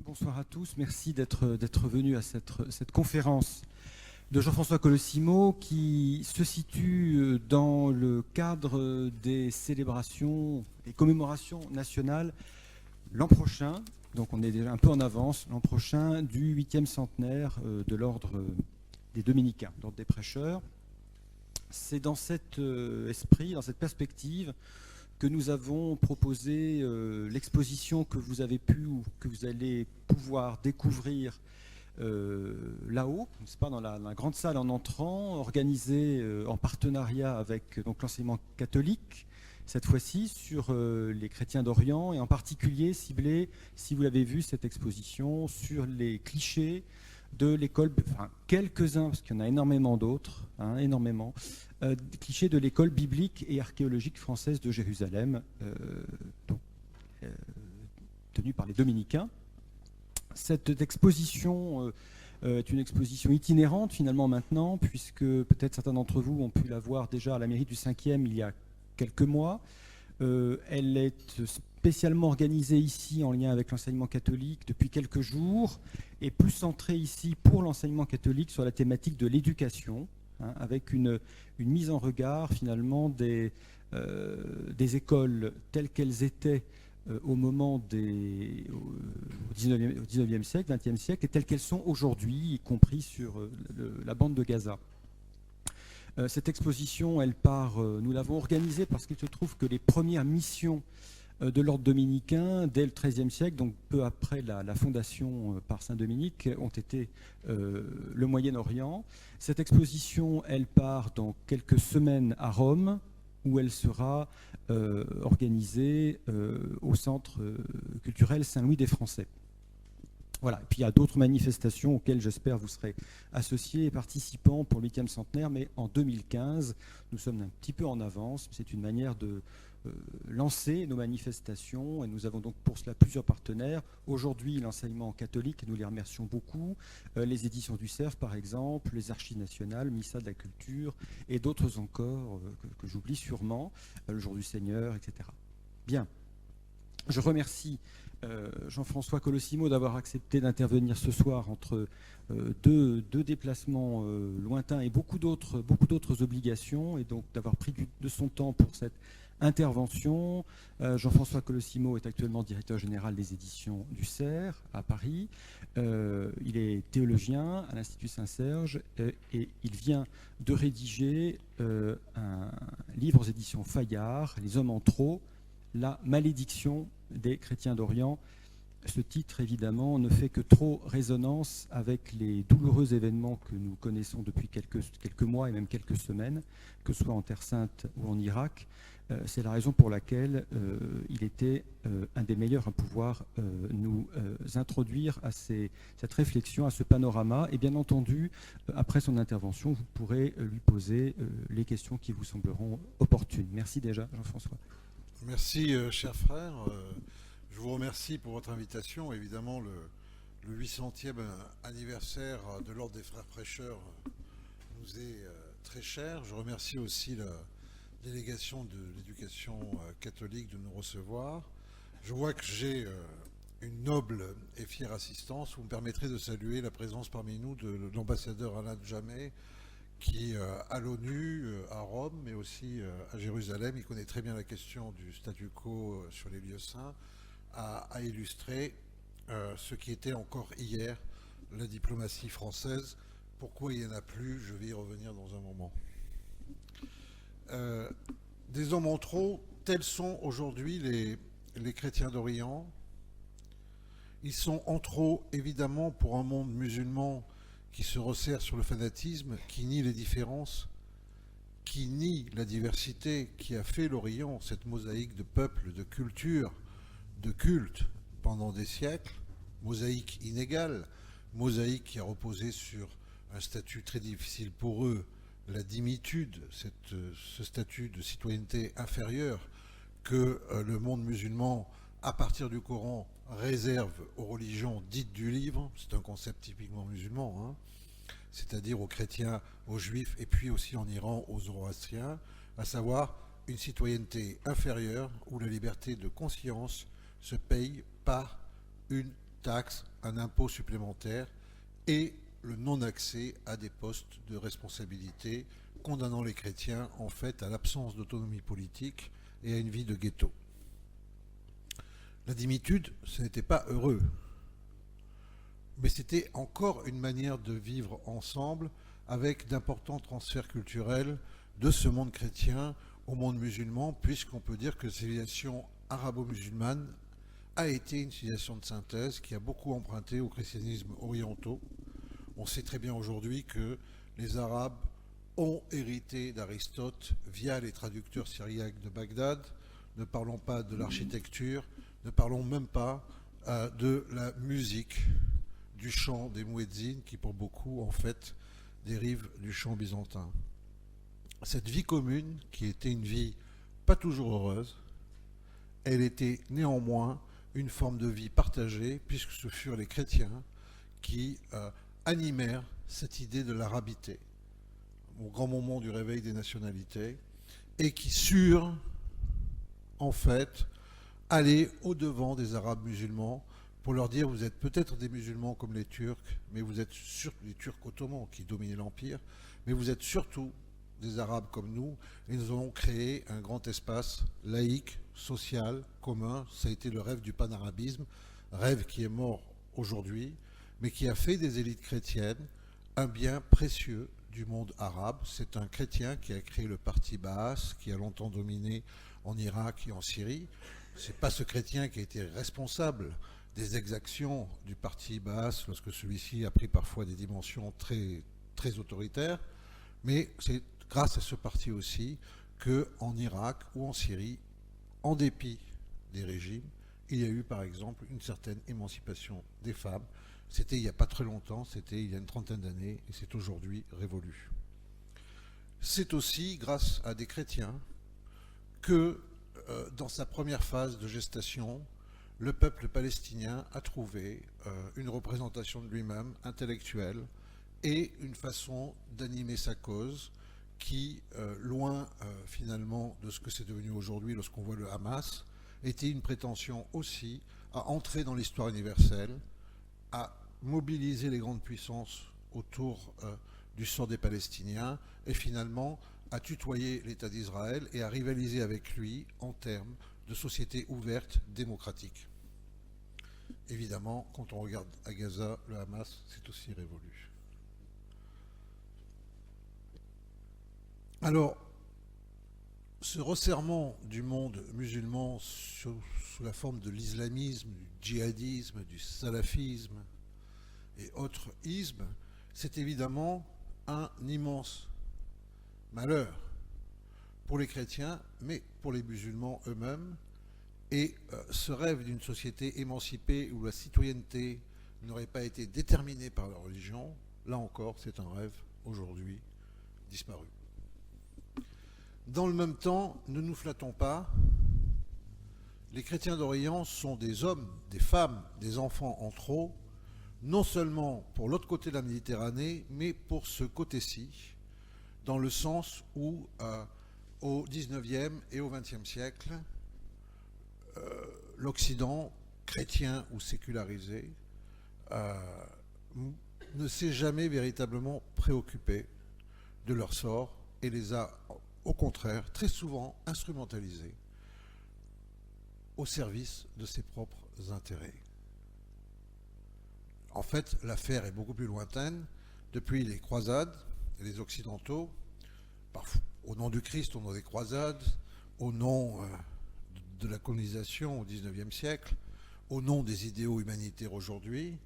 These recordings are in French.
Bonsoir à tous. Merci d'être venus à cette conférence de Jean-François Colosimo qui se situe dans le cadre des célébrations et commémorations nationales l'an prochain. Donc on est déjà un peu en avance, l'an prochain, du 8e centenaire de l'ordre des Dominicains, l'ordre des prêcheurs. C'est dans cet esprit, dans cette perspective, que nous avons proposé l'exposition que vous avez pu ou que vous allez pouvoir découvrir là-haut, n'est-ce pas, dans la grande salle en entrant, organisée en partenariat avec donc, l'enseignement catholique, cette fois-ci sur les chrétiens d'Orient, et en particulier ciblée, si vous l'avez vu, cette exposition sur les clichés de l'école, enfin quelques-uns, parce qu'il y en a énormément d'autres, énormément, clichés de l'école biblique et archéologique française de Jérusalem, tenue par les Dominicains. Cette exposition est une exposition itinérante finalement maintenant, puisque peut-être certains d'entre vous ont pu la voir déjà à la mairie du 5e il y a quelques mois. Elle est spécialement organisée ici en lien avec l'enseignement catholique depuis quelques jours, et plus centrée ici pour l'enseignement catholique sur la thématique de l'éducation, avec une mise en regard finalement des écoles telles qu'elles étaient au moment au 19e siècle, 20e siècle, et telles qu'elles sont aujourd'hui, y compris sur la bande de Gaza. Cette exposition, elle part, nous l'avons organisée parce qu'il se trouve que les premières missions de l'ordre dominicain, dès le XIIIe siècle, donc peu après la fondation par Saint Dominique, ont été le Moyen-Orient. Cette exposition, elle part dans quelques semaines à Rome, où elle sera organisée au Centre culturel Saint-Louis des Français. Voilà. Et puis il y a d'autres manifestations auxquelles j'espère vous serez associés et participants pour le 8e centenaire, mais en 2015, nous sommes un petit peu en avance. C'est une manière de lancer nos manifestations, et nous avons donc pour cela plusieurs partenaires. Aujourd'hui, l'enseignement catholique, nous les remercions beaucoup, les éditions du Cerf par exemple, les Archives nationales, le ministère de la Culture et d'autres encore que j'oublie sûrement, le Jour du Seigneur, etc. Bien, je remercie Jean-François Colosimo d'avoir accepté d'intervenir ce soir entre deux déplacements lointains et beaucoup d'autres obligations, et donc d'avoir pris de son temps pour cette intervention. Jean-François Colosimo est actuellement directeur général des éditions du Cerf à Paris. Il est théologien à l'Institut Saint-Serge et il vient de rédiger un livre aux éditions Fayard, Les hommes en trop, la malédiction des chrétiens d'Orient. Ce titre, évidemment, ne fait que trop résonance avec les douloureux événements que nous connaissons depuis quelques mois et même quelques semaines, que ce soit en Terre Sainte ou en Irak. C'est la raison pour laquelle il était un des meilleurs à pouvoir nous introduire à cette réflexion, à ce panorama. Et bien entendu, après son intervention, vous pourrez lui poser les questions qui vous sembleront opportunes. Merci déjà, Jean-François. Merci, cher frère. Je vous remercie pour votre invitation. Évidemment, le 800e anniversaire de l'Ordre des Frères Prêcheurs nous est très cher. Je remercie aussi la délégation de l'éducation catholique de nous recevoir. Je vois que j'ai une noble et fière assistance. Vous me permettrez de saluer la présence parmi nous de l'ambassadeur Alain Jamet, qui à l'ONU, à Rome, mais aussi à Jérusalem, il connaît très bien la question du statu quo sur les lieux saints, a illustré ce qui était encore hier la diplomatie française. Pourquoi il n'y en a plus, je vais y revenir dans un moment. Des hommes en trop, tels sont aujourd'hui les chrétiens d'Orient. Ils sont en trop, évidemment, pour un monde musulman qui se resserre sur le fanatisme, qui nie les différences, qui nie la diversité, qui a fait l'Orient, cette mosaïque de peuples, de cultures, de cultes pendant des siècles, mosaïque inégale, mosaïque qui a reposé sur un statut très difficile pour eux, la dimitude, ce statut de citoyenneté inférieure que le monde musulman, à partir du Coran, réserve aux religions dites du livre. C'est un concept typiquement musulman, c'est-à-dire aux chrétiens, aux juifs, et puis aussi en Iran aux zoroastriens, à savoir une citoyenneté inférieure où la liberté de conscience se paye par une taxe, un impôt supplémentaire et le non-accès à des postes de responsabilité, condamnant les chrétiens en fait à l'absence d'autonomie politique et à une vie de ghetto. La dimitude, ce n'était pas heureux, mais c'était encore une manière de vivre ensemble avec d'importants transferts culturels de ce monde chrétien au monde musulman, puisqu'on peut dire que la civilisation arabo-musulmane a été une civilisation de synthèse qui a beaucoup emprunté au christianisme orientaux. On sait très bien aujourd'hui que les Arabes ont hérité d'Aristote via les traducteurs syriaques de Bagdad. Ne parlons pas de l'architecture, ne parlons même pas de la musique, du chant des muezzins qui pour beaucoup en fait dérive du chant byzantin. Cette vie commune, qui était une vie pas toujours heureuse, elle était néanmoins une forme de vie partagée, puisque ce furent les chrétiens qui animèrent cette idée de l'arabité, au grand moment du réveil des nationalités, et qui surent en fait aller au-devant des Arabes musulmans pour leur dire: vous êtes peut-être des musulmans comme les Turcs, mais vous êtes surtout les Turcs ottomans qui dominaient l'Empire, mais vous êtes surtout des Arabes comme nous, et nous allons créer un grand espace laïque, social, commun. Ça a été le rêve du panarabisme, rêve qui est mort aujourd'hui, mais qui a fait des élites chrétiennes un bien précieux du monde arabe. C'est un chrétien qui a créé le parti Baas, qui a longtemps dominé en Irak et en Syrie. C'est pas ce chrétien qui a été responsable des exactions du parti Baas lorsque celui-ci a pris parfois des dimensions très, très autoritaires, mais c'est grâce à ce parti aussi qu'en Irak ou en Syrie, en dépit des régimes, il y a eu par exemple une certaine émancipation des femmes. C'était il n'y a pas très longtemps, c'était il y a une trentaine d'années, et c'est aujourd'hui révolu. C'est aussi grâce à des chrétiens que dans sa première phase de gestation, le peuple palestinien a trouvé une représentation de lui-même intellectuelle et une façon d'animer sa cause qui, loin finalement de ce que c'est devenu aujourd'hui lorsqu'on voit le Hamas, était une prétention aussi à entrer dans l'histoire universelle, à mobiliser les grandes puissances autour du sort des Palestiniens et finalement à tutoyer l'État d'Israël et à rivaliser avec lui en termes de société ouverte, démocratique. Évidemment, quand on regarde à Gaza, le Hamas, c'est aussi révolu. Alors, ce resserrement du monde musulman sous la forme de l'islamisme, du djihadisme, du salafisme et autres ismes, c'est évidemment un immense malheur pour les chrétiens, mais pour les musulmans eux-mêmes. Et ce rêve d'une société émancipée où la citoyenneté n'aurait pas été déterminée par la religion, là encore, c'est un rêve aujourd'hui disparu. Dans le même temps, ne nous flattons pas, les chrétiens d'Orient sont des hommes, des femmes, des enfants en trop, non seulement pour l'autre côté de la Méditerranée, mais pour ce côté-ci, dans le sens où, au XIXe et au XXe siècle, l'Occident, chrétien ou sécularisé, ne s'est jamais véritablement préoccupé de leur sort et les a, au contraire, très souvent instrumentalisés au service de ses propres intérêts. En fait, l'affaire est beaucoup plus lointaine. Depuis les croisades, les Occidentaux, parfois, au nom du Christ, au nom des croisades, au nom de la colonisation au XIXe siècle, au nom des idéaux humanitaires aujourd'hui,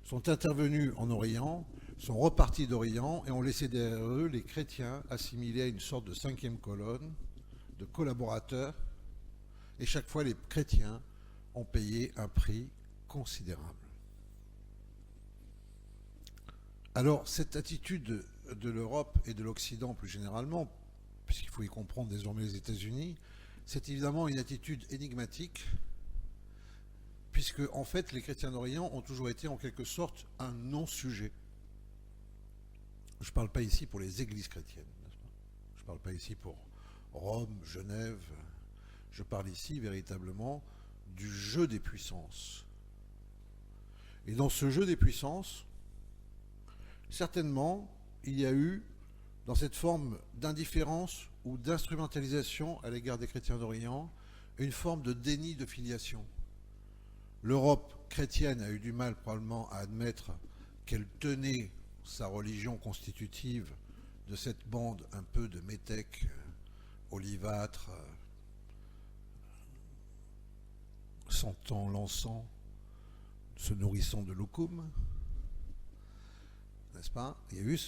sont intervenus en Orient, sont repartis d'Orient et ont laissé derrière eux les chrétiens assimilés à une sorte de cinquième colonne, de collaborateurs, et chaque fois les chrétiens ont payé un prix considérable. Alors cette attitude de l'Europe et de l'Occident plus généralement, puisqu'il faut y comprendre désormais les États-Unis, c'est évidemment une attitude énigmatique, puisque en fait les chrétiens d'Orient ont toujours été en quelque sorte un non-sujet. Je ne parle pas ici pour les églises chrétiennes, n'est-ce pas ? Je ne parle pas ici pour Rome, Genève, je parle ici véritablement du jeu des puissances. Et dans ce jeu des puissances, certainement, il y a eu, dans cette forme d'indifférence ou d'instrumentalisation à l'égard des chrétiens d'Orient, une forme de déni de filiation. L'Europe chrétienne a eu du mal probablement à admettre qu'elle tenait sa religion constitutive de cette bande un peu de métèques olivâtres, sentant l'encens, se nourrissant de loukoum, n'est-ce pas? Il y a eu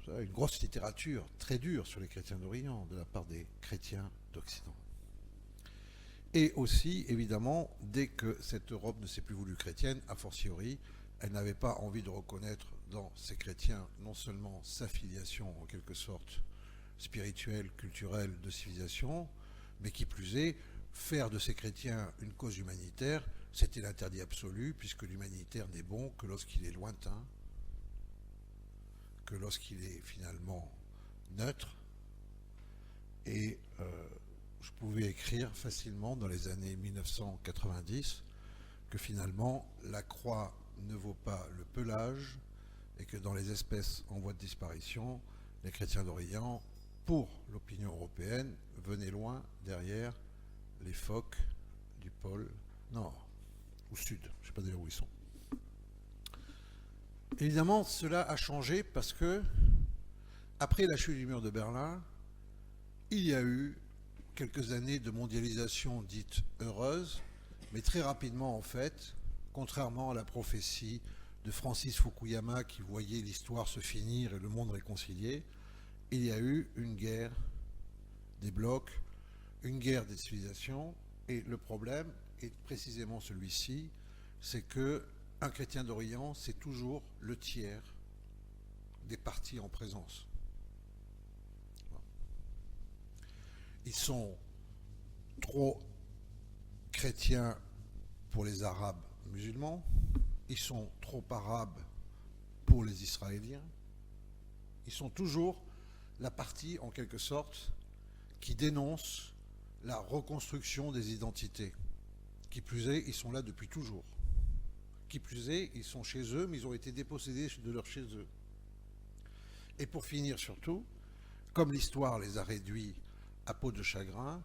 une grosse littérature très dure sur les chrétiens d'Orient de la part des chrétiens d'Occident. Et aussi, évidemment, dès que cette Europe ne s'est plus voulue chrétienne, a fortiori, elle n'avait pas envie de reconnaître dans ces chrétiens non seulement sa filiation en quelque sorte spirituelle, culturelle, de civilisation, mais qui plus est, faire de ces chrétiens une cause humanitaire, c'était l'interdit absolu, puisque l'humanitaire n'est bon que lorsqu'il est lointain, que lorsqu'il est finalement neutre. Et je pouvais écrire facilement dans les années 1990 que finalement la croix ne vaut pas le pelage et que dans les espèces en voie de disparition, les chrétiens d'Orient, pour l'opinion européenne, venaient loin derrière les phoques du pôle nord ou sud, je ne sais pas d'ailleurs où ils sont. Évidemment, cela a changé parce que, après la chute du mur de Berlin, il y a eu quelques années de mondialisation dite heureuse, mais très rapidement en fait, contrairement à la prophétie de Francis Fukuyama qui voyait l'histoire se finir et le monde réconcilié, il y a eu une guerre des blocs, une guerre des civilisations, et le problème est précisément celui-ci, c'est que un chrétien d'Orient, c'est toujours le tiers des partis en présence. Ils sont trop chrétiens pour les Arabes musulmans, ils sont trop arabes pour les Israéliens, ils sont toujours la partie, en quelque sorte, qui dénonce la reconstruction des identités. Qui plus est, ils sont là depuis toujours. Qui plus est, ils sont chez eux, mais ils ont été dépossédés de leur chez eux. Et pour finir surtout, comme l'histoire les a réduits à peau de chagrin,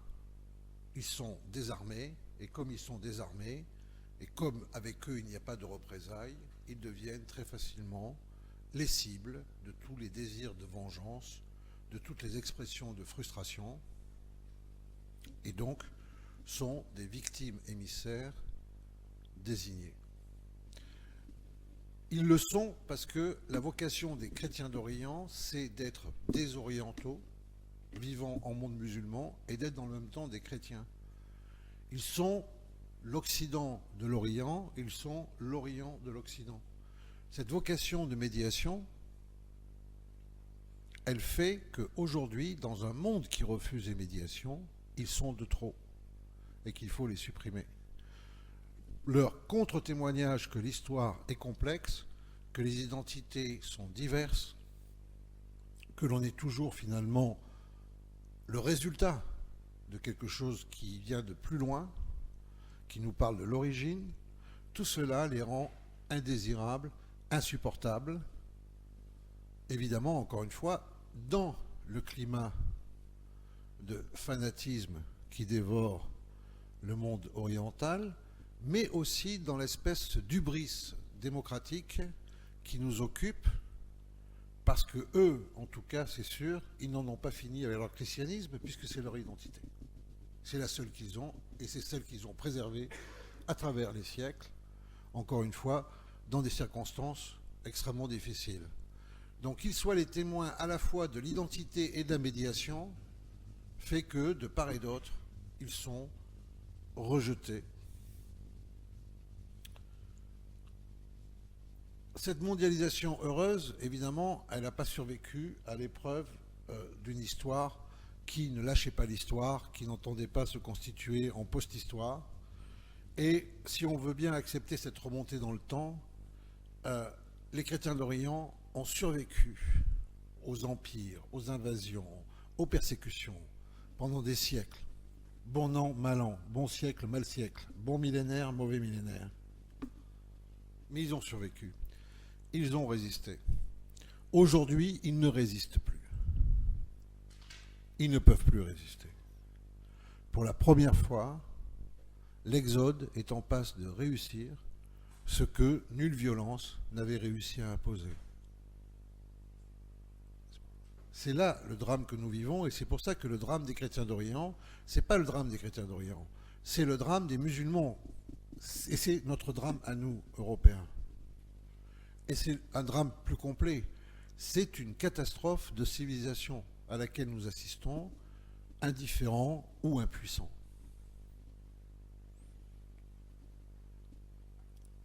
ils sont désarmés, et comme ils sont désarmés, et comme avec eux il n'y a pas de représailles, ils deviennent très facilement les cibles de tous les désirs de vengeance, de toutes les expressions de frustration, et donc sont des victimes émissaires désignées. Ils le sont parce que la vocation des chrétiens d'Orient, c'est d'être des orientaux, vivant en monde musulman, et d'être dans le même temps des chrétiens. Ils sont l'Occident de l'Orient, ils sont l'Orient de l'Occident. Cette vocation de médiation, elle fait qu'aujourd'hui, dans un monde qui refuse les médiations, ils sont de trop et qu'il faut les supprimer. Leur contre-témoignage que l'histoire est complexe, que les identités sont diverses, que l'on est toujours finalement le résultat de quelque chose qui vient de plus loin, qui nous parle de l'origine, tout cela les rend indésirables, insupportables. Évidemment, encore une fois, dans le climat de fanatisme qui dévore le monde oriental, mais aussi dans l'espèce d'hubris démocratique qui nous occupe, parce que eux, en tout cas, c'est sûr, ils n'en ont pas fini avec leur christianisme, puisque c'est leur identité. C'est la seule qu'ils ont, et c'est celle qu'ils ont préservée à travers les siècles, encore une fois, dans des circonstances extrêmement difficiles. Donc qu'ils soient les témoins à la fois de l'identité et de la médiation, fait que, de part et d'autre, ils sont rejetés. Cette mondialisation heureuse, évidemment, elle n'a pas survécu à l'épreuve d'une histoire qui ne lâchait pas l'histoire, qui n'entendait pas se constituer en post-histoire. Et si on veut bien accepter cette remontée dans le temps, les chrétiens d'Orient ont survécu aux empires, aux invasions, aux persécutions pendant des siècles. Bon an, mal an, bon siècle, mal siècle, bon millénaire, mauvais millénaire. mais ils ont survécu. Ils ont résisté. Aujourd'hui, ils ne résistent plus. Ils ne peuvent plus résister. Pour la première fois, l'Exode est en passe de réussir ce que nulle violence n'avait réussi à imposer. C'est là le drame que nous vivons, et c'est pour ça que le drame des chrétiens d'Orient, c'est pas le drame des chrétiens d'Orient, c'est le drame des musulmans. Et c'est notre drame à nous, Européens. Et c'est un drame plus complet. C'est une catastrophe de civilisation à laquelle nous assistons, indifférents ou impuissants.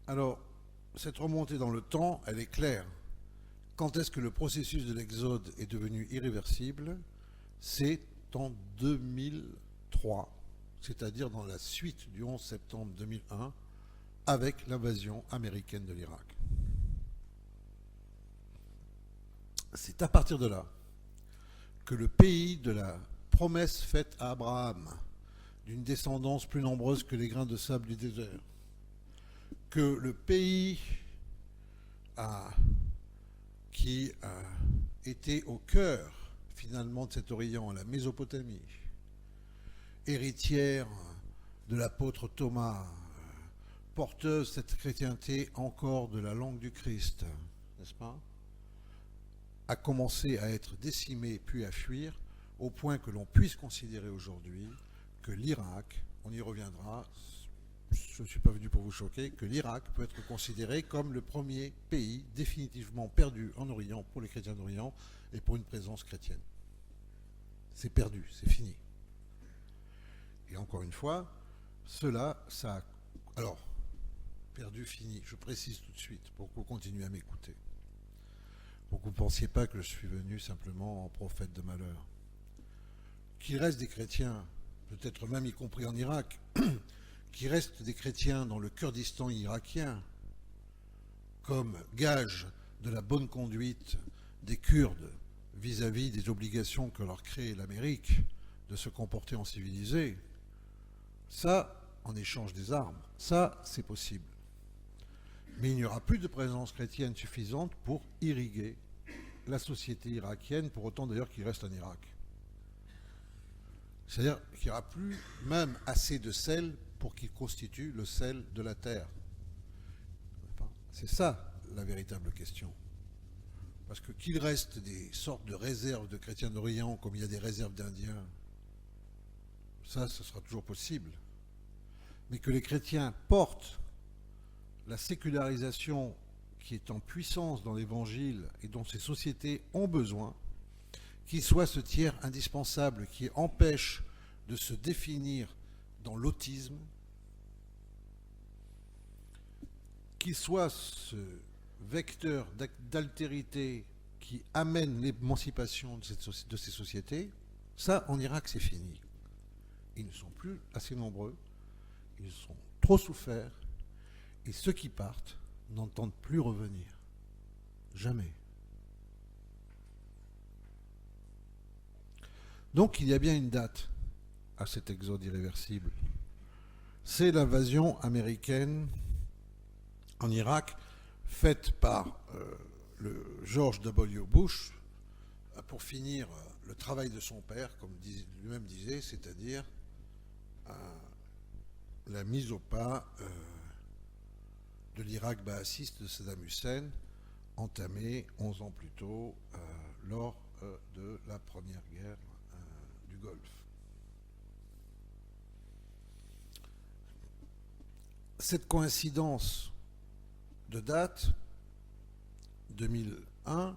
Alors, cette remontée dans le temps, elle est claire. Quand est-ce que le processus de l'Exode est devenu irréversible? C'est en 2003, c'est-à-dire dans la suite du 11 septembre 2001, avec l'invasion américaine de l'Irak. C'est à partir de là que le pays de la promesse faite à Abraham, d'une descendance plus nombreuse que les grains de sable du désert, que le pays qui était au cœur finalement de cet Orient, la Mésopotamie, héritière de l'apôtre Thomas, porteuse cette chrétienté encore de la langue du Christ, n'est-ce pas, a commencé à être décimée puis à fuir, au point que l'on puisse considérer aujourd'hui que l'Irak, on y reviendra, je ne suis pas venu pour vous choquer, que l'Irak peut être considéré comme le premier pays définitivement perdu en Orient pour les chrétiens d'Orient et pour une présence chrétienne. C'est perdu, c'est fini. Et encore une fois, cela, ça... Alors, perdu, fini, je précise tout de suite pour que vous continuez à m'écouter. Pour que vous ne pensiez pas que je suis venu simplement en prophète de malheur. Qu'il reste des chrétiens, peut-être même y compris en Irak, qu'il reste des chrétiens dans le Kurdistan irakien, comme gage de la bonne conduite des Kurdes vis-à-vis des obligations que leur crée l'Amérique de se comporter en civilisé, ça, en échange des armes, ça, c'est possible. Mais il n'y aura plus de présence chrétienne suffisante pour irriguer la société irakienne, pour autant d'ailleurs qu'il reste en Irak. C'est-à-dire qu'il n'y aura plus même assez de sel pour qu'il constitue le sel de la terre. C'est ça la véritable question. Parce que qu'il reste des sortes de réserves de chrétiens d'Orient comme il y a des réserves d'Indiens, ça, ce sera toujours possible. Mais que les chrétiens portent la sécularisation qui est en puissance dans l'Évangile et dont ces sociétés ont besoin, qu'il soit ce tiers indispensable qui empêche de se définir dans l'autisme, qu'il soit ce vecteur d'altérité qui amène l'émancipation de ces sociétés, ça, en Irak, c'est fini. Ils ne sont plus assez nombreux, ils sont trop souffert, et ceux qui partent n'entendent plus revenir. Jamais. Donc il y a bien une date à cet exode irréversible. C'est l'invasion américaine en Irak, faite par le George W. Bush, pour finir le travail de son père, comme lui-même disait, c'est-à-dire la mise au pas de l'Irak baassiste de Saddam Hussein, entamée 11 ans plus tôt lors de la première guerre du Golfe. Cette coïncidence de date, 2001,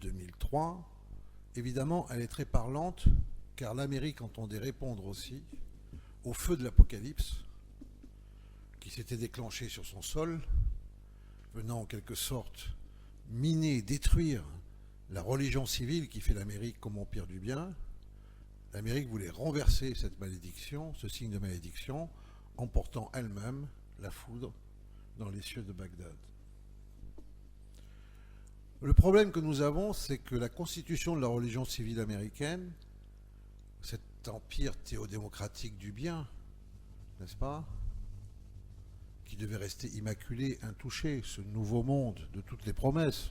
2003, évidemment, elle est très parlante, car l'Amérique entendait répondre aussi au feu de l'Apocalypse, qui s'était déclenché sur son sol, venant en quelque sorte miner, détruire la religion civile qui fait l'Amérique comme empire du bien. L'Amérique voulait renverser cette malédiction, ce signe de malédiction, en portant elle-même la foudre dans les cieux de Bagdad. Le problème que nous avons, c'est que la constitution de la religion civile américaine, cet empire théodémocratique du bien, n'est-ce pas, qui devait rester immaculé, intouché, ce nouveau monde de toutes les promesses,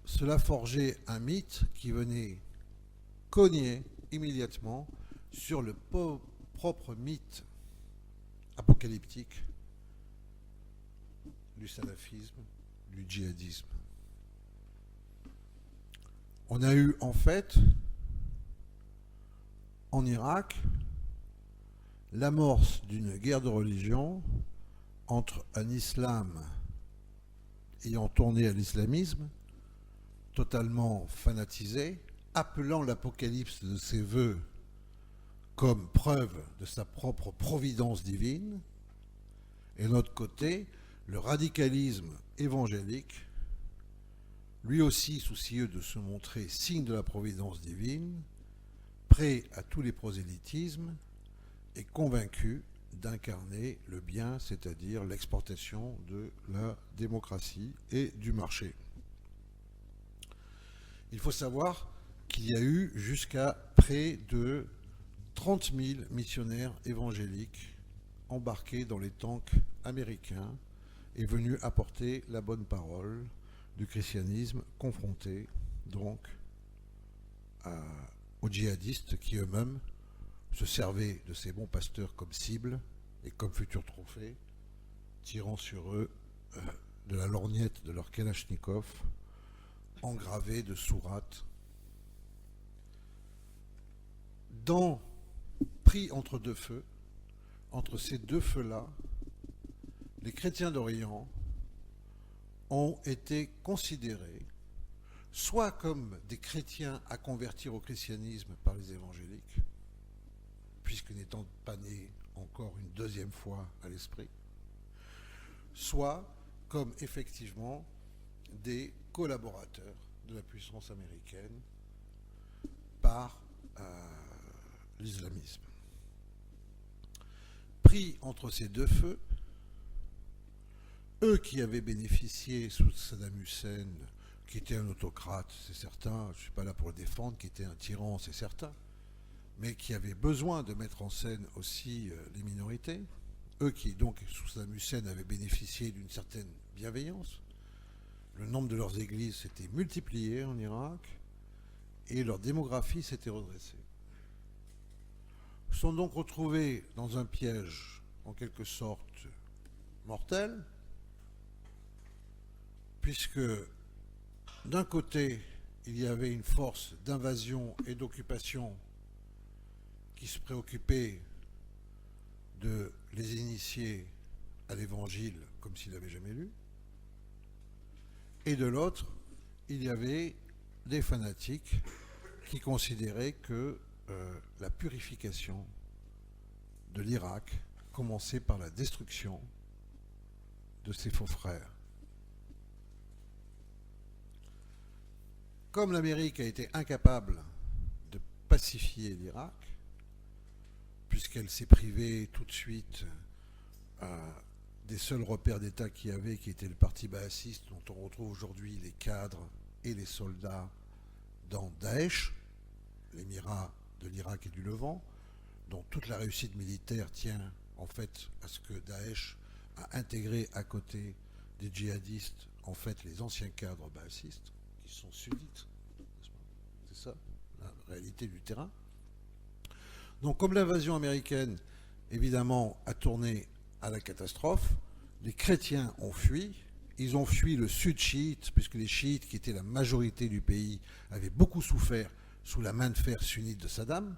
cela forgeait un mythe qui venait cogner immédiatement sur le propre mythe apocalyptique du salafisme, du djihadisme. On a eu en fait, en Irak, l'amorce d'une guerre de religion entre un islam ayant tourné à l'islamisme, totalement fanatisé, appelant l'apocalypse de ses voeux comme preuve de sa propre providence divine, et de l'autre côté, le radicalisme évangélique, lui aussi soucieux de se montrer signe de la providence divine, prêt à tous les prosélytismes et convaincu d'incarner le bien, c'est-à-dire l'exportation de la démocratie et du marché. Il faut savoir qu'il y a eu jusqu'à près de 30 000 missionnaires évangéliques embarqués dans les tanks américains et venus apporter la bonne parole du christianisme confronté donc aux djihadistes qui eux-mêmes se servaient de ces bons pasteurs comme cible et comme futurs trophées, tirant sur eux de la lorgnette de leur Kalachnikov engravée de sourates. Pris entre deux feux, entre ces deux feux-là, les chrétiens d'Orient ont été considérés soit comme des chrétiens à convertir au christianisme par les évangéliques, puisque n'étant pas nés encore une deuxième fois à l'esprit, soit comme effectivement des collaborateurs de la puissance américaine par l'islamisme. Pris entre ces deux feux, eux qui avaient bénéficié sous Saddam Hussein, qui était un autocrate, c'est certain, je ne suis pas là pour le défendre, qui était un tyran, c'est certain, mais qui avaient besoin de mettre en scène aussi les minorités, eux qui donc sous Saddam Hussein avaient bénéficié d'une certaine bienveillance, le nombre de leurs églises s'était multiplié en Irak et leur démographie s'était redressée. Sont donc retrouvés dans un piège en quelque sorte mortel, puisque d'un côté il y avait une force d'invasion et d'occupation qui se préoccupait de les initier à l'évangile comme s'ils n'avaient jamais lu, et de l'autre il y avait des fanatiques qui considéraient que la purification de l'Irak commençait par la destruction de ses faux frères. Comme l'Amérique a été incapable de pacifier l'Irak, puisqu'elle s'est privée tout de suite des seuls repères d'État qu'il y avait, qui était le parti baasiste, dont on retrouve aujourd'hui les cadres et les soldats dans Daesh, l'émirat de l'Irak et du Levant, dont toute la réussite militaire tient en fait à ce que Daesh a intégré à côté des djihadistes en fait les anciens cadres baasistes qui sont sunnites. C'est ça la réalité du terrain. Donc comme l'invasion américaine évidemment a tourné à la catastrophe, les chrétiens ont fui. Ils ont fui le sud chiite, puisque les chiites, qui étaient la majorité du pays, avaient beaucoup souffert sous la main de fer sunnite de Saddam,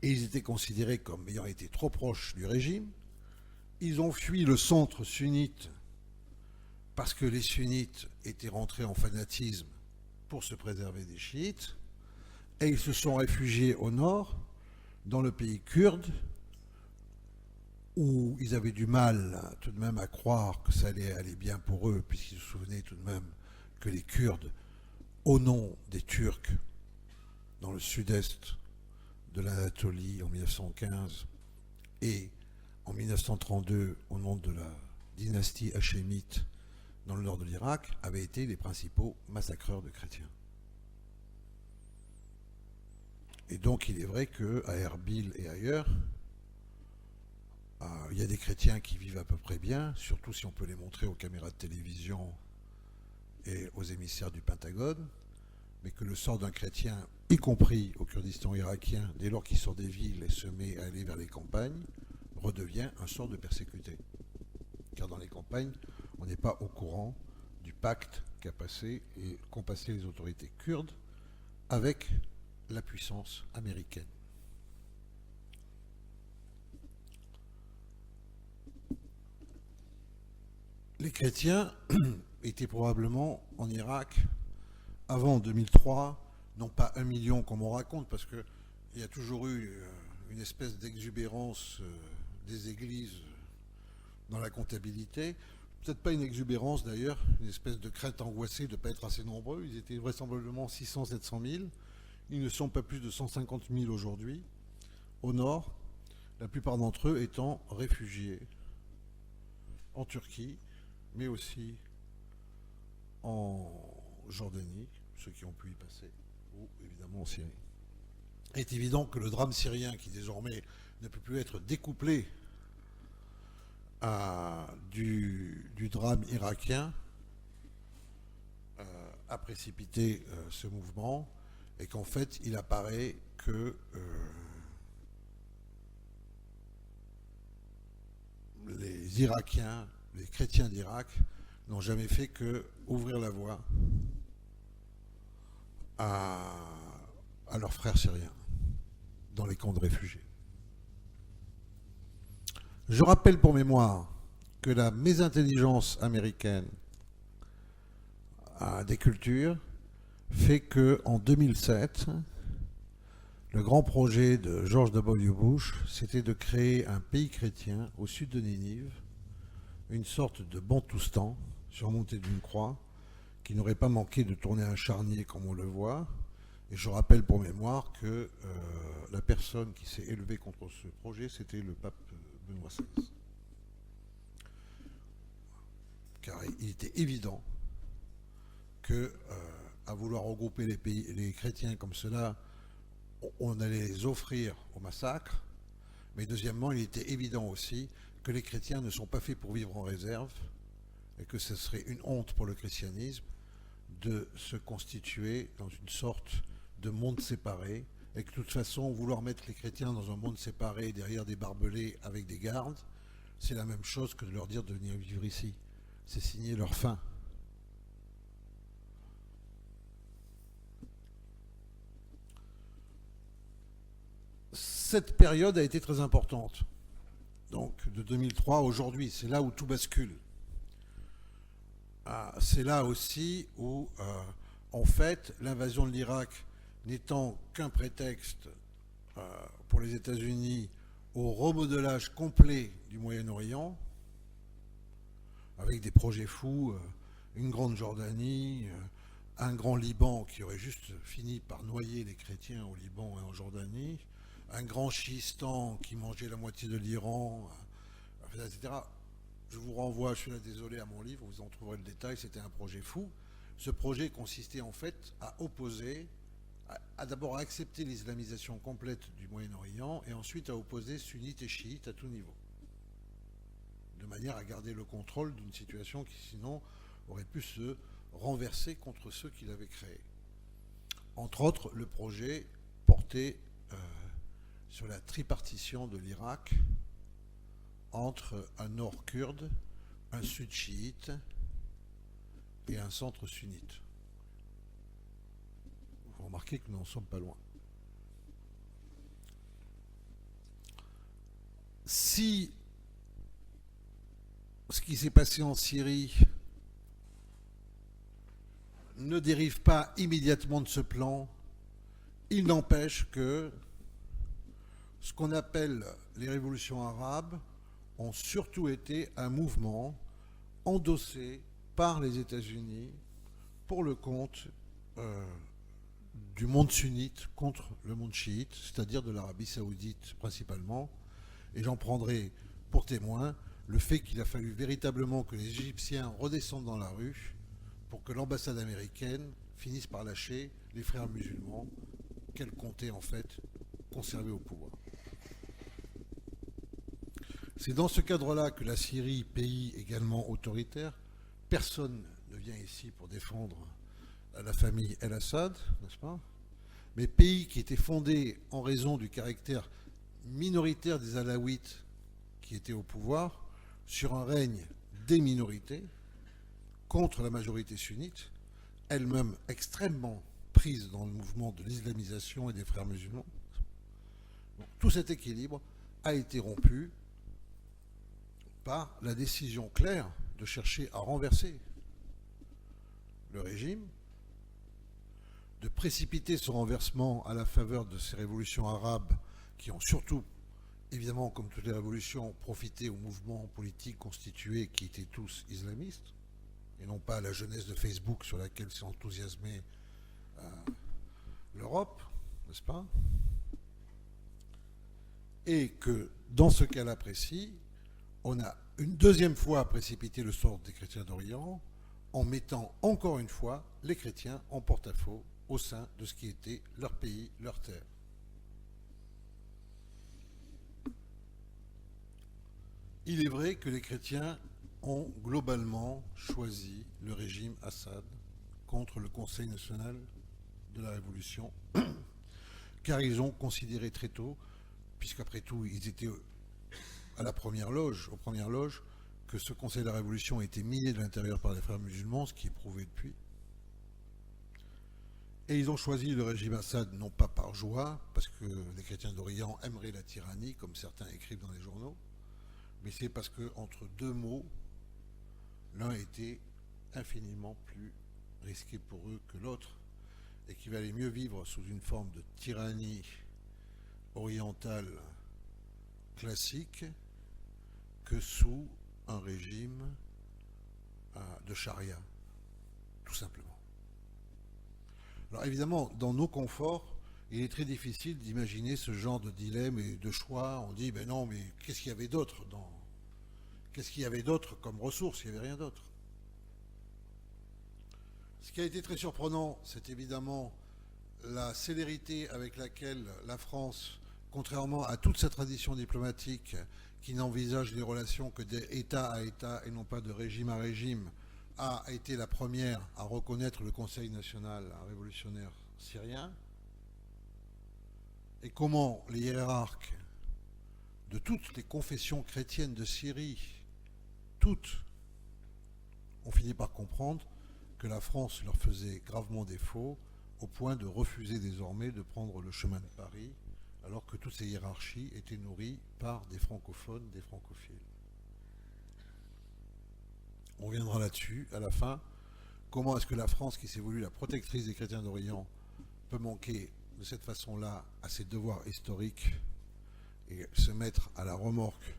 et ils étaient considérés comme ayant été trop proches du régime. Ils ont fui le centre sunnite, parce que les sunnites étaient rentrés en fanatisme pour se préserver des chiites, et ils se sont réfugiés au nord, dans le pays kurde, où ils avaient du mal tout de même à croire que ça allait aller bien pour eux, puisqu'ils se souvenaient tout de même que les Kurdes, au nom des Turcs, dans le sud-est de l'Anatolie en 1915, et en 1932, au nom de la dynastie hachémite dans le nord de l'Irak, avaient été les principaux massacreurs de chrétiens. Et donc il est vrai qu'à Erbil et ailleurs, Il y a des chrétiens qui vivent à peu près bien, surtout si on peut les montrer aux caméras de télévision et aux émissaires du Pentagone, mais que le sort d'un chrétien, y compris au Kurdistan irakien, dès lors qu'il sort des villes et se met à aller vers les campagnes, redevient un sort de persécuté. Car dans les campagnes, on n'est pas au courant du pacte qu'ont passé les autorités kurdes avec la puissance américaine. Les chrétiens étaient probablement en Irak avant 2003, non pas 1 million comme on raconte, parce qu'il y a toujours eu une espèce d'exubérance des églises dans la comptabilité. Peut-être pas une exubérance d'ailleurs, une espèce de crainte angoissée de ne pas être assez nombreux. Ils étaient vraisemblablement 600-700 000. Ils ne sont pas plus de 150 000 aujourd'hui, au nord, la plupart d'entre eux étant réfugiés en Turquie, mais aussi en Jordanie, ceux qui ont pu y passer, ou évidemment en Syrie. Il est évident que le drame syrien, qui désormais ne peut plus être découplé du drame irakien, a précipité ce mouvement, et qu'en fait il apparaît que les Irakiens, les chrétiens d'Irak, n'ont jamais fait que ouvrir la voie à leurs frères syriens dans les camps de réfugiés. Je rappelle pour mémoire que la mésintelligence américaine des cultures fait qu'en 2007, le grand projet de George W. Bush, c'était de créer un pays chrétien au sud de Ninive, une sorte de Bantoustan surmonté d'une croix, qui n'aurait pas manqué de tourner un charnier comme on le voit. Et je rappelle pour mémoire que la personne qui s'est élevée contre ce projet, c'était le pape Benoît XVI. Car il était évident que, à vouloir regrouper les chrétiens comme cela, on allait les offrir au massacre. Mais deuxièmement, il était évident aussi que les chrétiens ne sont pas faits pour vivre en réserve et que ce serait une honte pour le christianisme de se constituer dans une sorte de monde séparé, et que de toute façon, vouloir mettre les chrétiens dans un monde séparé derrière des barbelés avec des gardes, c'est la même chose que de leur dire de venir vivre ici. C'est signer leur fin. Cette période a été très importante. Donc de 2003 à aujourd'hui, c'est là où tout bascule. C'est là aussi où, en fait, l'invasion de l'Irak n'étant qu'un prétexte pour les États-Unis au remodelage complet du Moyen-Orient, avec des projets fous, une grande Jordanie, un grand Liban qui aurait juste fini par noyer les chrétiens au Liban et en Jordanie, un grand Chiistan qui mangeait la moitié de l'Iran, etc. Je vous renvoie, je suis là désolé, à mon livre, vous en trouverez le détail, c'était un projet fou. Ce projet consistait en fait à opposer, à d'abord à accepter l'islamisation complète du Moyen-Orient et ensuite à opposer sunnites et chiites à tout niveau. De manière à garder le contrôle d'une situation qui sinon aurait pu se renverser contre ceux qui l'avaient créé. Entre autres, le projet portait sur la tripartition de l'Irak entre un nord kurde, un sud chiite et un centre sunnite. Vous remarquez que nous n'en sommes pas loin. Si ce qui s'est passé en Syrie ne dérive pas immédiatement de ce plan, il n'empêche que ce qu'on appelle les révolutions arabes ont surtout été un mouvement endossé par les États-Unis pour le compte du monde sunnite contre le monde chiite, c'est-à-dire de l'Arabie saoudite principalement. Et j'en prendrai pour témoin le fait qu'il a fallu véritablement que les Égyptiens redescendent dans la rue pour que l'ambassade américaine finisse par lâcher les frères musulmans qu'elle comptait en fait conserver au pouvoir. C'est dans ce cadre-là que la Syrie, pays également autoritaire, personne ne vient ici pour défendre la famille El-Assad, n'est-ce pas? Mais pays qui était fondé en raison du caractère minoritaire des Alaouites qui étaient au pouvoir, sur un règne des minorités, contre la majorité sunnite, elle-même extrêmement prise dans le mouvement de l'islamisation et des frères musulmans. Donc, tout cet équilibre a été rompu par la décision claire de chercher à renverser le régime, de précipiter ce renversement à la faveur de ces révolutions arabes qui ont surtout, évidemment, comme toutes les révolutions, profité aux mouvements politiques constitués qui étaient tous islamistes, et non pas à la jeunesse de Facebook sur laquelle s'est enthousiasmée l'Europe, n'est-ce pas? Et que, dans ce cas-là précis, on a une deuxième fois précipité le sort des chrétiens d'Orient en mettant encore une fois les chrétiens en porte-à-faux au sein de ce qui était leur pays, leur terre. Il est vrai que les chrétiens ont globalement choisi le régime Assad contre le Conseil national de la Révolution, car ils ont considéré très tôt, puisqu'après tout ils étaient à la première loge, aux premières loges, que ce Conseil de la Révolution était miné de l'intérieur par les frères musulmans, ce qui est prouvé depuis. Et ils ont choisi le régime Assad non pas par joie, parce que les chrétiens d'Orient aimeraient la tyrannie, comme certains écrivent dans les journaux, mais c'est parce qu'entre deux mots, l'un était infiniment plus risqué pour eux que l'autre, et qu'il valait mieux vivre sous une forme de tyrannie orientale classique que sous un régime de charia, tout simplement. Alors évidemment, dans nos conforts, il est très difficile d'imaginer ce genre de dilemme et de choix. On dit, ben non, mais qu'est-ce qu'il y avait d'autre Qu'est-ce qu'il y avait d'autre comme ressources? Il n'y avait rien d'autre. Ce qui a été très surprenant, c'est évidemment la célérité avec laquelle la France, contrairement à toute sa tradition diplomatique qui n'envisage les relations que d'État à État et non pas de régime à régime, a été la première à reconnaître le Conseil national révolutionnaire syrien, et comment les hiérarques de toutes les confessions chrétiennes de Syrie, toutes, ont fini par comprendre que la France leur faisait gravement défaut, au point de refuser désormais de prendre le chemin de Paris, alors que toutes ces hiérarchies étaient nourries par des francophones, des francophiles. On reviendra là-dessus à la fin. Comment est-ce que la France, qui s'est voulue la protectrice des chrétiens d'Orient, peut manquer de cette façon-là à ses devoirs historiques et se mettre à la remorque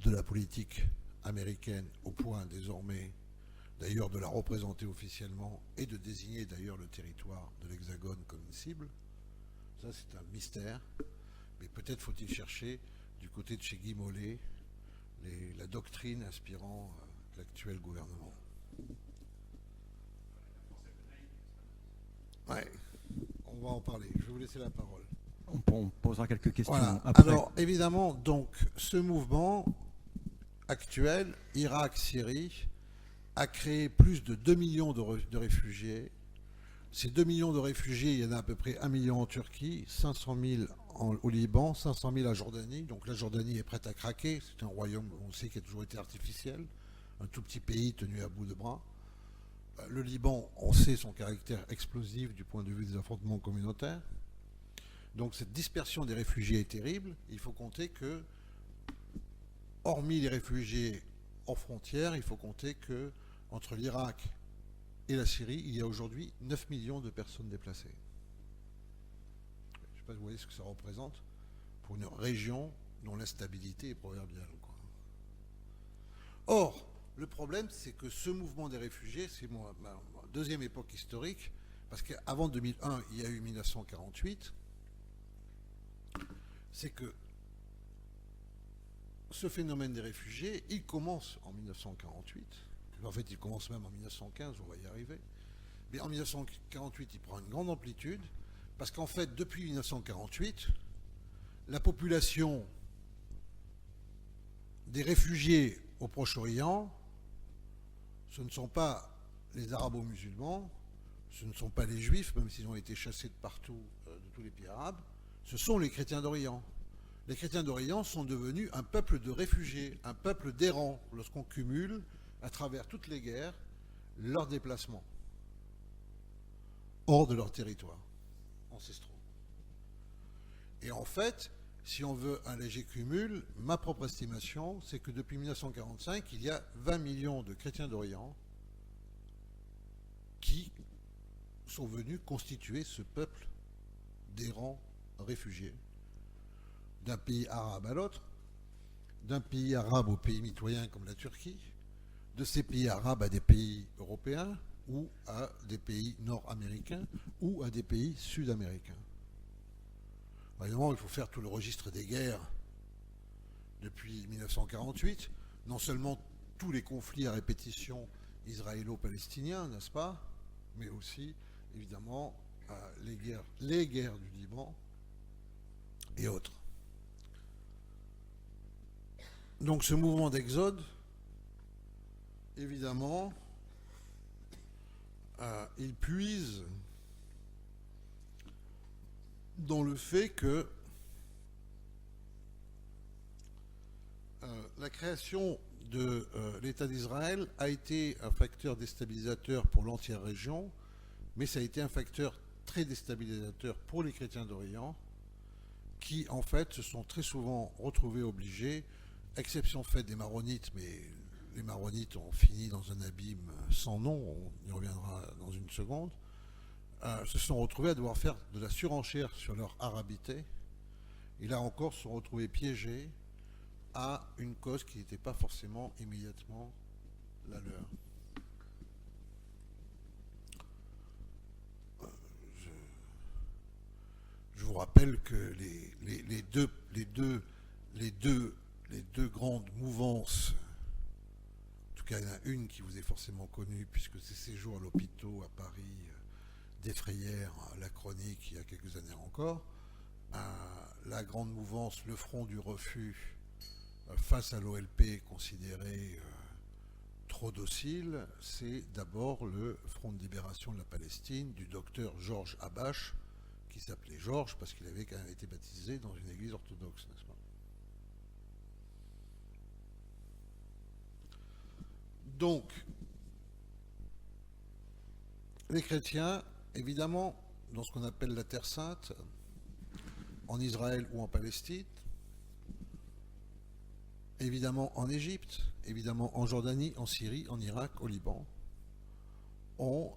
de la politique américaine au point désormais d'ailleurs de la représenter officiellement et de désigner d'ailleurs le territoire de l'Hexagone comme une cible. Ça, c'est un mystère, mais peut-être faut-il chercher du côté de chez Guy Mollet la doctrine inspirant l'actuel gouvernement. Ouais, on va en parler. Je vais vous laisser la parole. On posera quelques questions Voilà. après. Alors, évidemment, donc, ce mouvement actuel, Irak-Syrie, a créé plus de 2 millions de réfugiés. Ces 2 millions de réfugiés, il y en a à peu près 1 million en Turquie, 500 000 au Liban, 500 000 à Jordanie. Donc la Jordanie est prête à craquer. C'est un royaume, on sait, qui a toujours été artificiel. Un tout petit pays tenu à bout de bras. Le Liban, on sait son caractère explosif du point de vue des affrontements communautaires. Donc cette dispersion des réfugiés est terrible. Il faut compter que, hormis les réfugiés hors frontières, il faut compter que entre l'Irak et la Syrie, il y a aujourd'hui 9 millions de personnes déplacées. Je ne sais pas si vous voyez ce que ça représente pour une région dont l'instabilité est proverbiale, quoi. Or, le problème, c'est que ce mouvement des réfugiés, c'est ma deuxième époque historique, parce qu'avant 2001, il y a eu 1948, c'est que ce phénomène des réfugiés, il commence en 1948. En fait, il commence même en 1915, on va y arriver. Mais en 1948, il prend une grande amplitude, parce qu'en fait, depuis 1948, la population des réfugiés au Proche-Orient, ce ne sont pas les arabo-musulmans, ce ne sont pas les juifs, même s'ils ont été chassés de partout, de tous les pays arabes, ce sont les chrétiens d'Orient. Les chrétiens d'Orient sont devenus un peuple de réfugiés, un peuple d'errants, lorsqu'on cumule, à travers toutes les guerres, leurs déplacements hors de leur territoire ancestraux. Et en fait, si on veut un léger cumul, ma propre estimation, c'est que depuis 1945, il y a 20 millions de chrétiens d'Orient qui sont venus constituer ce peuple d'errants réfugiés d'un pays arabe à l'autre, d'un pays arabe au pays mitoyen comme la Turquie, de ces pays arabes à des pays européens ou à des pays nord-américains ou à des pays sud-américains. Évidemment, il faut faire tout le registre des guerres depuis 1948, non seulement tous les conflits à répétition israélo-palestiniens, n'est-ce pas, mais aussi, évidemment, les guerres du Liban et autres. Donc ce mouvement d'exode, évidemment, il puise dans le fait que la création de l'État d'Israël a été un facteur déstabilisateur pour l'entière région, mais ça a été un facteur très déstabilisateur pour les chrétiens d'Orient, qui en fait se sont très souvent retrouvés obligés, exception faite des Maronites, mais les Maronites ont fini dans un abîme sans nom, on y reviendra dans une seconde, se sont retrouvés à devoir faire de la surenchère sur leur arabité, et là encore se sont retrouvés piégés à une cause qui n'était pas forcément immédiatement la leur. Je vous rappelle que les deux grandes mouvances, en tout cas il y en a une qui vous est forcément connue puisque ces séjours à l'hôpital à Paris défrayèrent la chronique il y a quelques années encore, la grande mouvance, le front du refus face à l'OLP considéré trop docile, c'est d'abord le Front de libération de la Palestine du docteur Georges Habash, qui s'appelait Georges parce qu'il avait quand même été baptisé dans une église orthodoxe, n'est-ce pas? Donc, les chrétiens, évidemment, dans ce qu'on appelle la Terre Sainte, en Israël ou en Palestine, évidemment en Égypte, évidemment en Jordanie, en Syrie, en Irak, au Liban, ont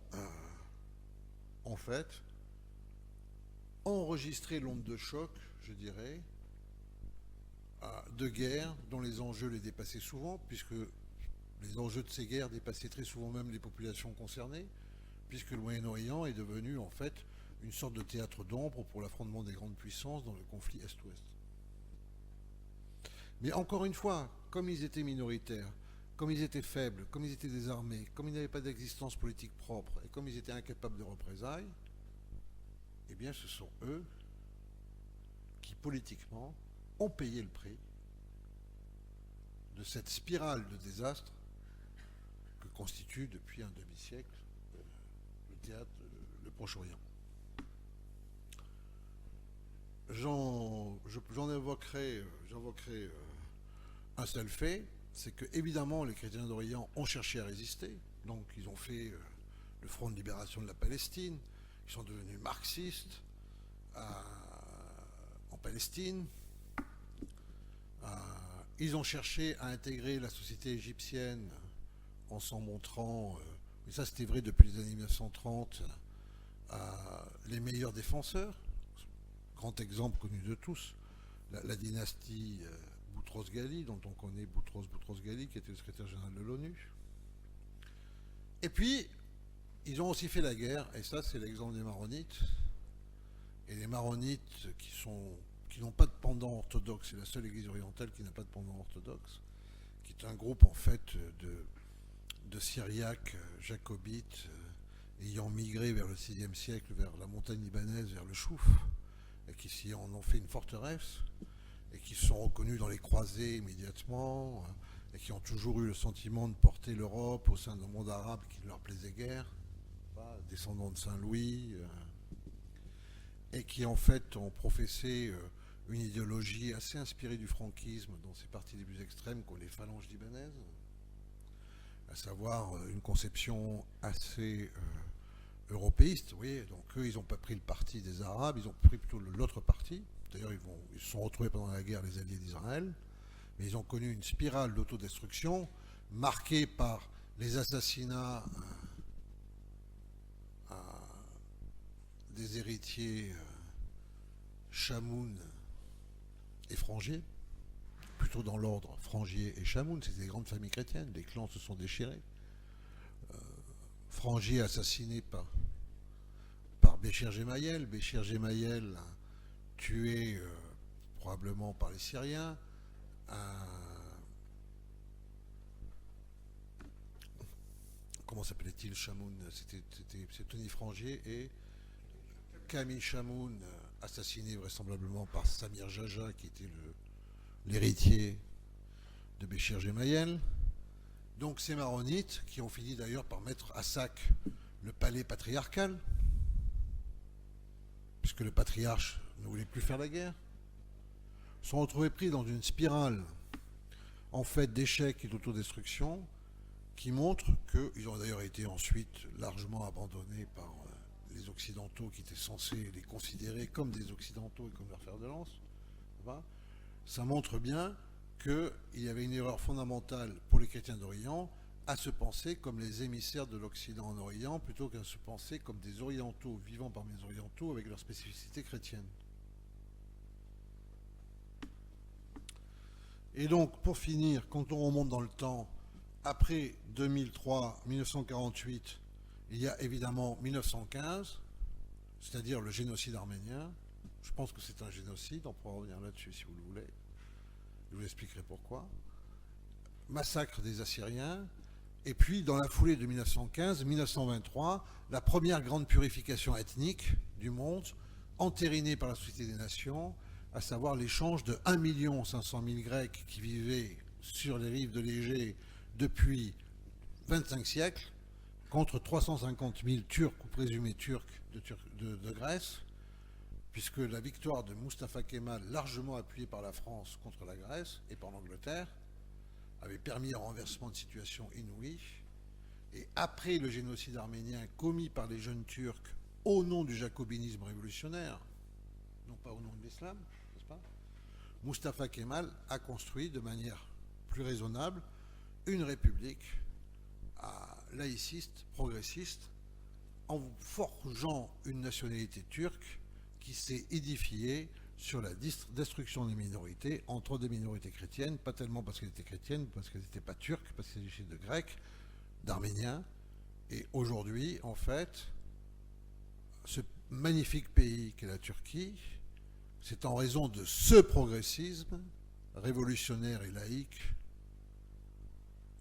en fait enregistré l'onde de choc, je dirais, de guerres dont les enjeux les dépassaient souvent, puisque les enjeux de ces guerres dépassaient très souvent même les populations concernées, puisque le Moyen-Orient est devenu en fait une sorte de théâtre d'ombre pour l'affrontement des grandes puissances dans le conflit Est-Ouest. Mais encore une fois, comme ils étaient minoritaires, comme ils étaient faibles, comme ils étaient désarmés, comme ils n'avaient pas d'existence politique propre, et comme ils étaient incapables de représailles, eh bien ce sont eux qui politiquement ont payé le prix de cette spirale de désastre que constitue depuis un demi-siècle le théâtre, le Proche-Orient. J'en évoquerai un seul fait, c'est que évidemment les chrétiens d'Orient ont cherché à résister, donc ils ont fait le Front de libération de la Palestine, ils sont devenus marxistes en Palestine, ils ont cherché à intégrer la société égyptienne en s'en montrant, et ça c'était vrai depuis les années 1930, les meilleurs défenseurs. Grand exemple connu de tous, la dynastie Boutros-Ghali, dont on connaît Boutros-Ghali, qui était le secrétaire général de l'ONU. Et puis, ils ont aussi fait la guerre, et ça c'est l'exemple des Maronites. Et les Maronites qui n'ont pas de pendant orthodoxe, c'est la seule église orientale qui n'a pas de pendant orthodoxe, qui est un groupe en fait de Syriaques jacobites ayant migré vers le VIe siècle, vers la montagne libanaise, vers le Chouf, et qui s'y en ont fait une forteresse, et qui se sont reconnus dans les croisés immédiatement, et qui ont toujours eu le sentiment de porter l'Europe au sein d'un monde arabe qui ne leur plaisait guère, descendants de Saint-Louis, et qui en fait ont professé une idéologie assez inspirée du franquisme dans ses parties les plus extrêmes, comme les phalanges libanaises, à savoir une conception assez européiste. Vous voyez, donc eux, ils n'ont pas pris le parti des Arabes, ils ont pris plutôt l'autre parti. D'ailleurs, ils se sont retrouvés pendant la guerre les alliés d'Israël, mais ils ont connu une spirale d'autodestruction marquée par les assassinats des héritiers Chamoun et Frangier, plutôt dans l'ordre Frangier et Chamoun, c'était des grandes familles chrétiennes, les clans se sont déchirés. Frangier assassiné par Béchir Gemayel, Béchir Gemayel tué probablement par les Syriens, comment s'appelait-il Chamoun, c'est Tony Frangier et Camille Chamoun, assassiné vraisemblablement par Samir Jaja, qui était l'héritier de Béchir Gemayel. Donc ces maronites, qui ont fini d'ailleurs par mettre à sac le palais patriarcal, puisque le patriarche ne voulait plus faire la guerre, sont retrouvés pris dans une spirale en fait d'échecs et d'autodestruction qui montre qu'ils ont d'ailleurs été ensuite largement abandonnés par les Occidentaux qui étaient censés les considérer comme des Occidentaux et comme leur fer de lance. Ça montre bien qu'il y avait une erreur fondamentale pour les chrétiens d'Orient à se penser comme les émissaires de l'Occident en Orient plutôt qu'à se penser comme des Orientaux vivant parmi les Orientaux avec leur spécificité chrétienne. Et donc, pour finir, quand on remonte dans le temps, après 2003, 1948, il y a évidemment 1915, c'est-à-dire le génocide arménien. Je pense que c'est un génocide, on pourra revenir là-dessus si vous le voulez. Je vous expliquerai pourquoi. Massacre des Assyriens. Et puis, dans la foulée de 1915-1923, la première grande purification ethnique du monde, entérinée par la Société des Nations, à savoir l'échange de 1 500 000 Grecs qui vivaient sur les rives de l'Égée depuis 25 siècles, contre 350 000 Turcs ou présumés Turcs de Grèce, puisque la victoire de Mustafa Kemal, largement appuyée par la France contre la Grèce et par l'Angleterre, avait permis un renversement de situation inouï. Et après le génocide arménien commis par les jeunes Turcs au nom du jacobinisme révolutionnaire, non pas au nom de l'islam, n'est-ce pas, Mustafa Kemal a construit de manière plus raisonnable une république laïciste, progressiste, en forgeant une nationalité turque qui s'est édifiée sur la destruction des minorités, entre des minorités chrétiennes, pas tellement parce qu'elles étaient chrétiennes, parce qu'elles n'étaient pas turques, parce qu'elles étaient de grecs, d'arméniens. Et aujourd'hui, en fait, ce magnifique pays qu'est la Turquie, c'est en raison de ce progressisme révolutionnaire et laïque,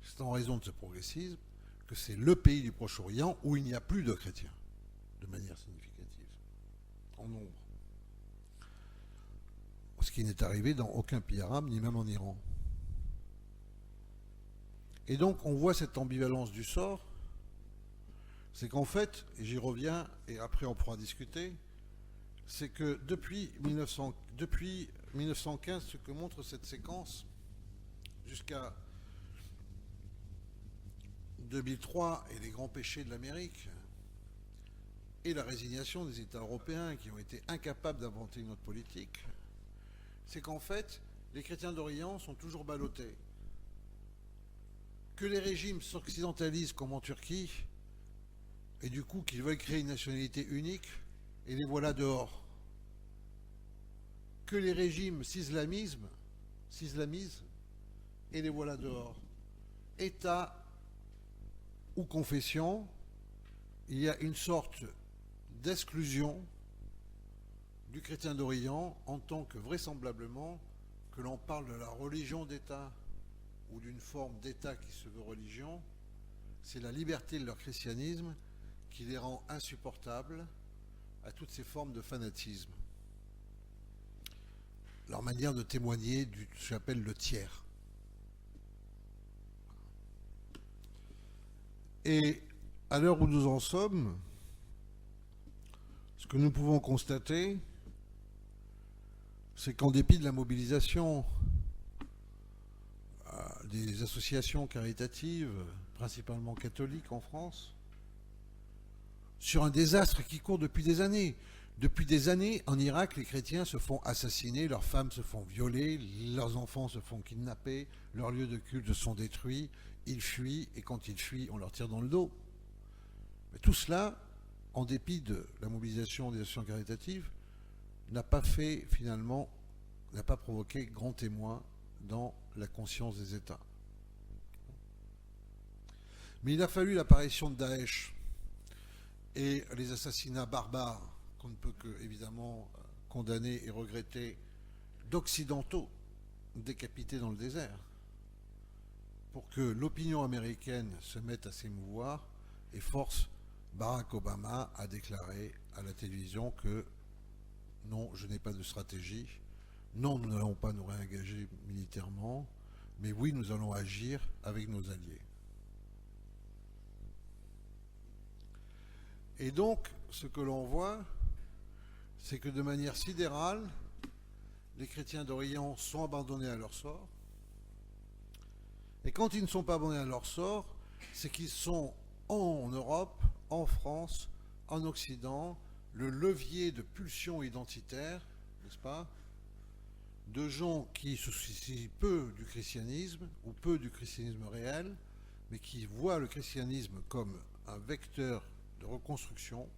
c'est en raison de ce progressisme que c'est le pays du Proche-Orient où il n'y a plus de chrétiens, de manière significative, en nombre. Ce qui n'est arrivé dans aucun pays arabe, ni même en Iran. Et donc, on voit cette ambivalence du sort, c'est qu'en fait, et j'y reviens, et après on pourra discuter, c'est que depuis 1915, ce que montre cette séquence, jusqu'à 2003 et les grands péchés de l'Amérique, et la résignation des États européens qui ont été incapables d'inventer une autre politique, c'est qu'en fait, les chrétiens d'Orient sont toujours ballottés. Que les régimes s'occidentalisent comme en Turquie, et du coup qu'ils veulent créer une nationalité unique, et les voilà dehors. Que les régimes s'islamisent, et les voilà dehors. État ou confession, il y a une sorte d'exclusion du chrétien d'Orient en tant que vraisemblablement que l'on parle de la religion d'État ou d'une forme d'État qui se veut religion, c'est la liberté de leur christianisme qui les rend insupportables à toutes ces formes de fanatisme. leur manière de témoigner de ce que j'appelle le tiers. Et à l'heure où nous en sommes, ce que nous pouvons constater, c'est qu'en dépit de la mobilisation des associations caritatives, principalement catholiques en France, sur un désastre qui court depuis des années. Depuis des années, en Irak, les chrétiens se font assassiner, leurs femmes se font violer, leurs enfants se font kidnapper, leurs lieux de culte sont détruits, ils fuient, et quand ils fuient, on leur tire dans le dos. Mais tout cela, en dépit de la mobilisation des associations caritatives, n'a pas fait finalement, n'a pas provoqué grand témoin dans la conscience des États. Mais il a fallu l'apparition de Daesh et les assassinats barbares, qu'on ne peut que évidemment condamner et regretter, d'occidentaux décapités dans le désert, pour que l'opinion américaine se mette à s'émouvoir et force Barack Obama à déclarer à la télévision que non, je n'ai pas de stratégie, non, nous n'allons pas nous réengager militairement, mais oui, nous allons agir avec nos alliés. Et donc, ce que l'on voit, c'est que de manière sidérale, les chrétiens d'Orient sont abandonnés à leur sort. Et quand ils ne sont pas abandonnés à leur sort, c'est qu'ils sont en Europe, en France, en Occident, le levier de pulsion identitaire, n'est-ce pas, de gens qui se soucient peu du christianisme, ou peu du christianisme réel, mais qui voient le christianisme comme un vecteur de reconstruction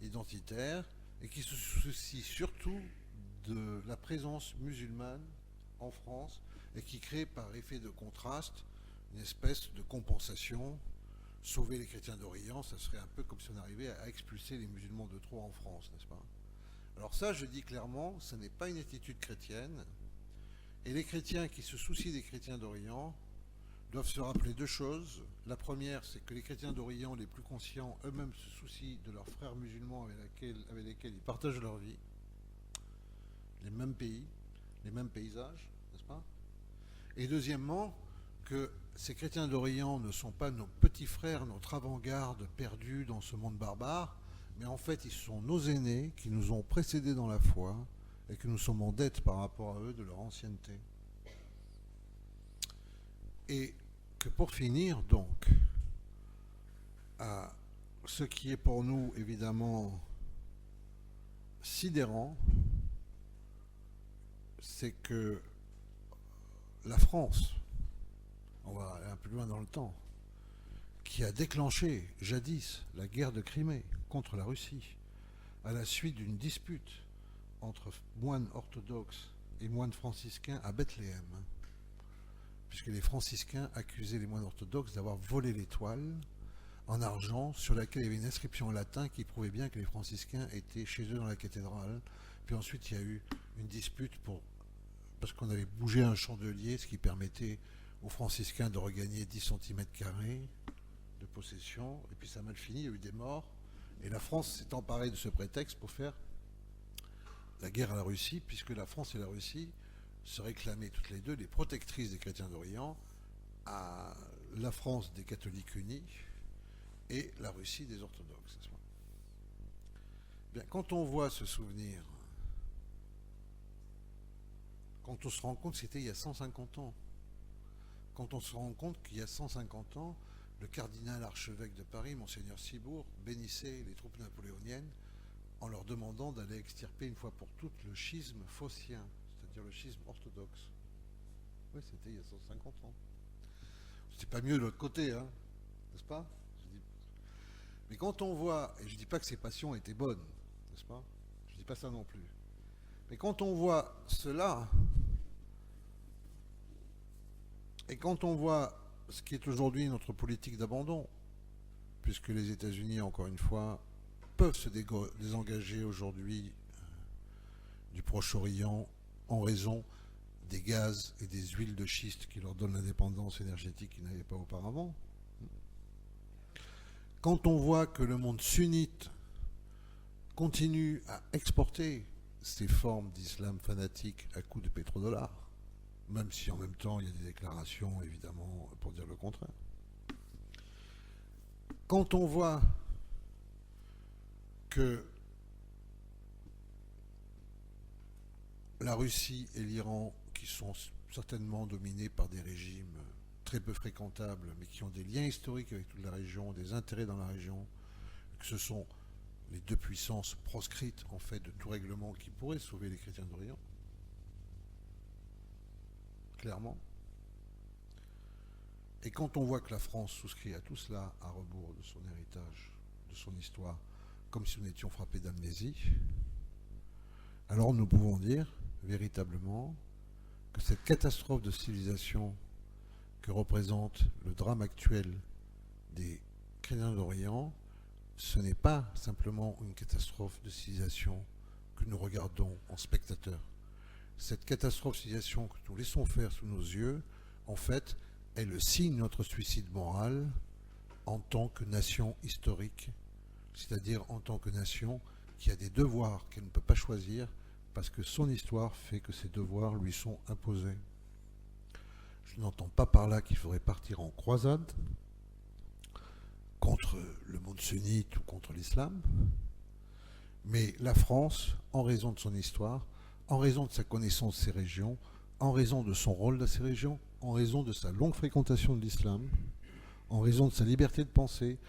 identitaire, et qui se soucient surtout de la présence musulmane en France, et qui crée par effet de contraste une espèce de compensation. Sauver les chrétiens d'Orient, ça serait un peu comme si on arrivait à expulser les musulmans de trop en France, n'est-ce pas? Alors ça, je dis clairement, ce n'est pas une attitude chrétienne. Et les chrétiens qui se soucient des chrétiens d'Orient doivent se rappeler deux choses. La première, c'est que les chrétiens d'Orient, les plus conscients, eux-mêmes se soucient de leurs frères musulmans avec lesquels ils partagent leur vie, les mêmes pays, les mêmes paysages, n'est-ce pas? Et deuxièmement, que ces chrétiens d'Orient ne sont pas nos petits frères, notre avant-garde perdue dans ce monde barbare, mais en fait ils sont nos aînés qui nous ont précédés dans la foi et que nous sommes en dette par rapport à eux de leur ancienneté. Et que pour finir donc, ce qui est pour nous évidemment sidérant, c'est que la France, on va aller un peu loin dans le temps, qui a déclenché jadis la guerre de Crimée contre la Russie, à la suite d'une dispute entre moines orthodoxes et moines franciscains à Bethléem, puisque les franciscains accusaient les moines orthodoxes d'avoir volé l'étoile en argent sur laquelle il y avait une inscription en latin qui prouvait bien que les franciscains étaient chez eux dans la cathédrale. Puis ensuite, il y a eu une dispute parce qu'on avait bougé un chandelier, ce qui permettait aux franciscains de regagner 10 cm² de possession, et puis ça a mal fini, il y a eu des morts, et la France s'est emparée de ce prétexte pour faire la guerre à la Russie, puisque la France et la Russie se réclamaient toutes les deux les protectrices des chrétiens d'Orient, à la France des catholiques unis et la Russie des orthodoxes. Bien, quand on voit ce souvenir, quand on se rend compte que c'était il y a 150 ans, quand on se rend compte qu'il y a 150 ans, le cardinal archevêque de Paris, Monseigneur Cibourg, bénissait les troupes napoléoniennes en leur demandant d'aller extirper une fois pour toutes le schisme phocien, c'est-à-dire le schisme orthodoxe. Oui, c'était il y a 150 ans. C'était pas mieux de l'autre côté, hein, n'est-ce pas? Mais quand on voit, et je ne dis pas que ces passions étaient bonnes, n'est-ce pas? Je ne dis pas ça non plus. Mais quand on voit cela, et quand on voit ce qui est aujourd'hui notre politique d'abandon, puisque les États-Unis, encore une fois, peuvent se désengager aujourd'hui du Proche-Orient en raison des gaz et des huiles de schiste qui leur donnent l'indépendance énergétique qu'ils n'avaient pas auparavant. Quand on voit que le monde sunnite continue à exporter ces formes d'islam fanatique à coups de pétrodollars, même si en même temps il y a des déclarations évidemment pour dire le contraire. Quand on voit que la Russie et l'Iran, qui sont certainement dominés par des régimes très peu fréquentables, mais qui ont des liens historiques avec toute la région, des intérêts dans la région, que ce sont les deux puissances proscrites en fait de tout règlement qui pourrait sauver les chrétiens d'Orient, clairement. Et quand on voit que la France souscrit à tout cela à rebours de son héritage, de son histoire, comme si nous étions frappés d'amnésie, alors nous pouvons dire véritablement que cette catastrophe de civilisation que représente le drame actuel des chrétiens d'Orient, ce n'est pas simplement une catastrophe de civilisation que nous regardons en spectateurs. Cette catastrophe de civilisation que nous laissons faire sous nos yeux, en fait, est le signe de notre suicide moral en tant que nation historique, c'est-à-dire en tant que nation qui a des devoirs qu'elle ne peut pas choisir parce que son histoire fait que ces devoirs lui sont imposés. Je n'entends pas par là qu'il faudrait partir en croisade contre le monde sunnite ou contre l'islam, mais la France, en raison de son histoire, en raison de sa connaissance de ces régions, en raison de son rôle dans ces régions, en raison de sa longue fréquentation de l'islam, en raison de sa liberté de penser,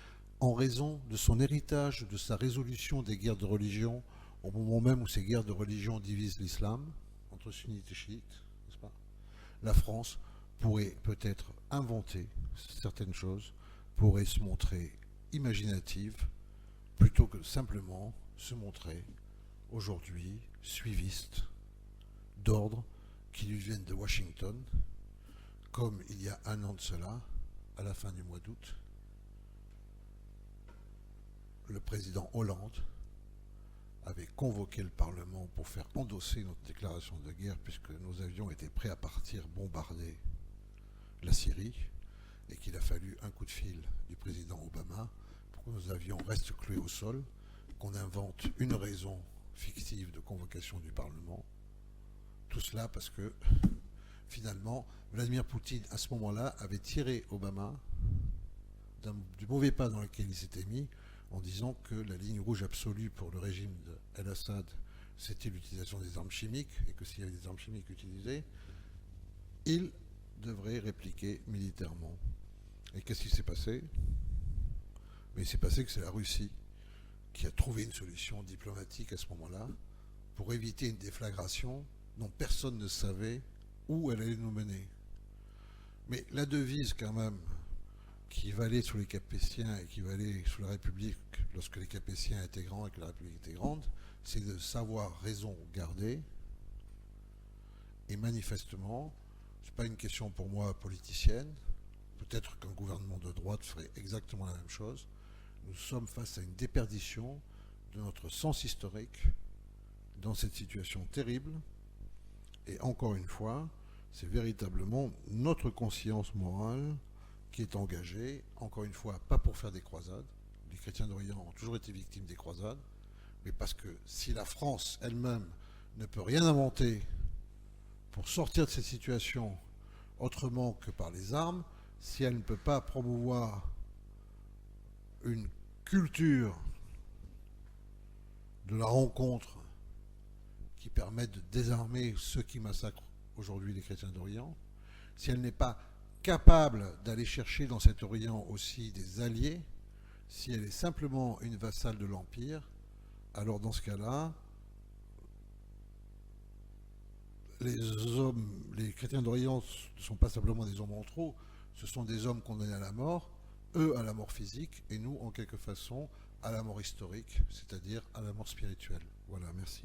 en raison de son héritage, de sa résolution des guerres de religion, au moment même où ces guerres de religion divisent l'islam, entre sunnites et chiites, n'est-ce pas ? La France pourrait peut-être inventer certaines choses, pourrait se montrer imaginative, plutôt que simplement se montrer aujourd'hui suiviste d'ordres qui lui viennent de Washington, comme il y a un an de cela, à la fin du mois d'août, le président Hollande avait convoqué le Parlement pour faire endosser notre déclaration de guerre, puisque nos avions étaient prêts à partir bombarder la Syrie, et qu'il a fallu un coup de fil du président Obama pour que nos avions restent cloués au sol, qu'on invente une raison fictive de convocation du Parlement. Tout cela parce que, finalement, Vladimir Poutine, à ce moment-là, avait tiré Obama du mauvais pas dans lequel il s'était mis, en disant que la ligne rouge absolue pour le régime d'Al-Assad, c'était l'utilisation des armes chimiques, et que s'il y avait des armes chimiques utilisées, il devrait répliquer militairement. Et qu'est-ce qui s'est passé ? Mais il s'est passé que c'est la Russie qui a trouvé une solution diplomatique à ce moment-là pour éviter une déflagration dont personne ne savait où elle allait nous mener. Mais la devise quand même qui valait sous les Capétiens et qui valait sous la République lorsque les Capétiens étaient grands et que la République était grande, c'est de savoir raison garder. Et manifestement, ce n'est pas une question pour moi politicienne. Peut-être qu'un gouvernement de droite ferait exactement la même chose. Nous sommes face à une déperdition de notre sens historique dans cette situation terrible. Et encore une fois, c'est véritablement notre conscience morale qui est engagée, encore une fois, pas pour faire des croisades. Les chrétiens d'Orient ont toujours été victimes des croisades, mais parce que si la France elle-même ne peut rien inventer pour sortir de cette situation autrement que par les armes, si elle ne peut pas promouvoir une culture de la rencontre qui permette de désarmer ceux qui massacrent aujourd'hui les chrétiens d'Orient, si elle n'est pas capable d'aller chercher dans cet Orient aussi des alliés, si elle est simplement une vassale de l'Empire, alors dans ce cas-là, les chrétiens d'Orient ne sont pas simplement des hommes en trop, ce sont des hommes condamnés à la mort, eux à la mort physique, et nous, en quelque façon, à la mort historique, c'est-à-dire à la mort spirituelle. Voilà, merci.